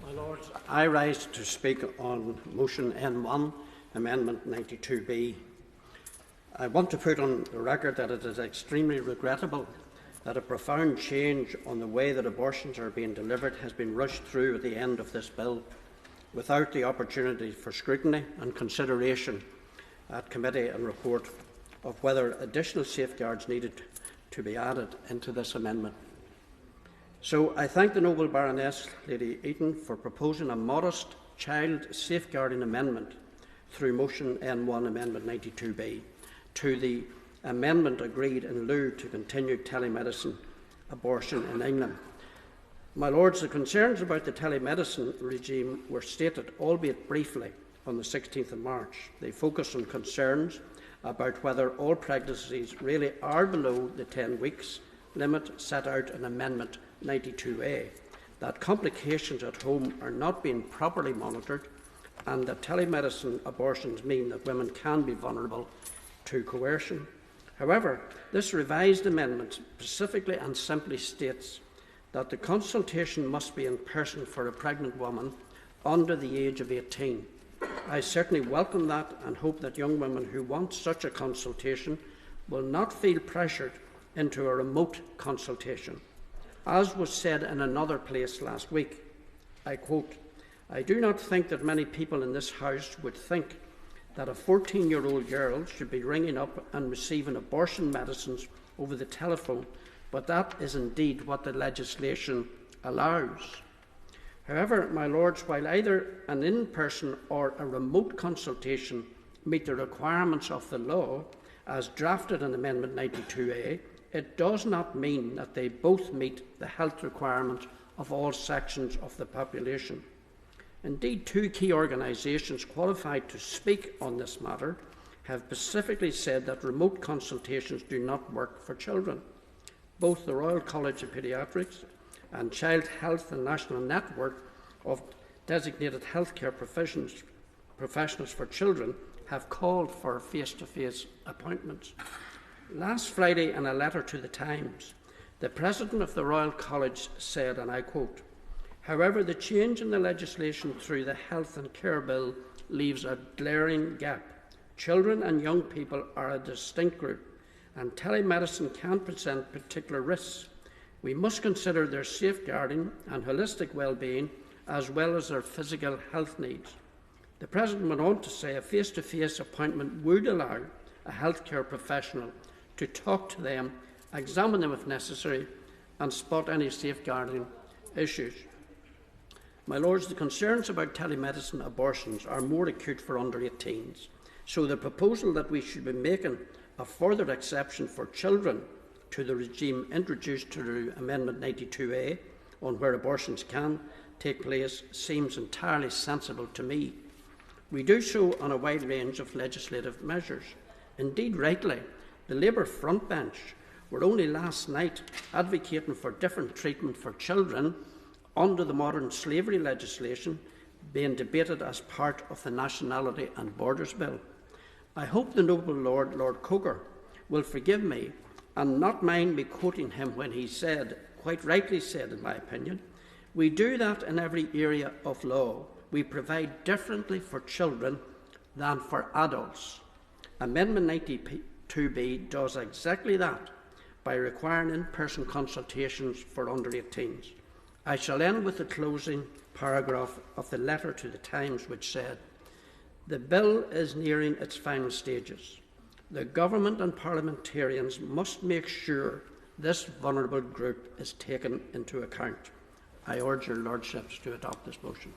My Lords, I rise to speak on motion N1, Amendment 92B. I want to put on the record that it is extremely regrettable that a profound change on the way that abortions are being delivered has been rushed through at the end of this bill without the opportunity for scrutiny and consideration at committee and report of whether additional safeguards needed to be added into this amendment. So I thank the noble Baroness, Lady Eaton, for proposing a modest child safeguarding amendment through motion N1 Amendment 92B to the amendment agreed in lieu to continued telemedicine abortion in England. My Lords, the concerns about the telemedicine regime were stated, albeit briefly, on the 16th of March. They focus on concerns about whether all pregnancies really are below the 10 weeks limit set out in Amendment 92A, that complications at home are not being properly monitored, and that telemedicine abortions mean that women can be vulnerable to coercion. However, this revised amendment specifically and simply states that the consultation must be in person for a pregnant woman under the age of 18. I certainly welcome that and hope that young women who want such a consultation will not feel pressured into a remote consultation. As was said in another place last week, I quote, "I do not think that many people in this House would think that a 14-year-old girl should be ringing up and receiving abortion medicines over the telephone, but that is indeed what the legislation allows." However, my Lords, while either an in-person or a remote consultation meet the requirements of the law, as drafted in Amendment 92A, it does not mean that they both meet the health requirements of all sections of the population. Indeed, two key organisations qualified to speak on this matter have specifically said that remote consultations do not work for children. Both the Royal College of Paediatrics and Child Health and National Network of Designated Healthcare Professionals for Children have called for face-to-face appointments. Last Friday, in a letter to the Times, the President of the Royal College said, and I quote, "However, the change in the legislation through the Health and Care Bill leaves a glaring gap. Children and young people are a distinct group, and telemedicine can present particular risks. We must consider their safeguarding and holistic well-being as well as their physical health needs." The President went on to say a face-to-face appointment would allow a healthcare professional to talk to them, examine them if necessary, and spot any safeguarding issues. My Lords, the concerns about telemedicine abortions are more acute for under 18s, so the proposal that we should be making a further exception for children to the regime introduced through Amendment 92A on where abortions can take place seems entirely sensible to me. We do so on a wide range of legislative measures. Indeed, rightly, the Labour frontbench were only last night advocating for different treatment for children under the modern slavery legislation being debated as part of the Nationality and Borders Bill. I hope the noble Lord Coker, will forgive me and not mind me quoting him when he said, quite rightly said in my opinion, "We do that in every area of law. We provide differently for children than for adults." Amendment 92B does exactly that by requiring in-person consultations for under 18s. I shall end with the closing paragraph of the letter to the Times, which said, "The bill is nearing its final stages. The government and parliamentarians must make sure this vulnerable group is taken into account." I urge your lordships to adopt this motion.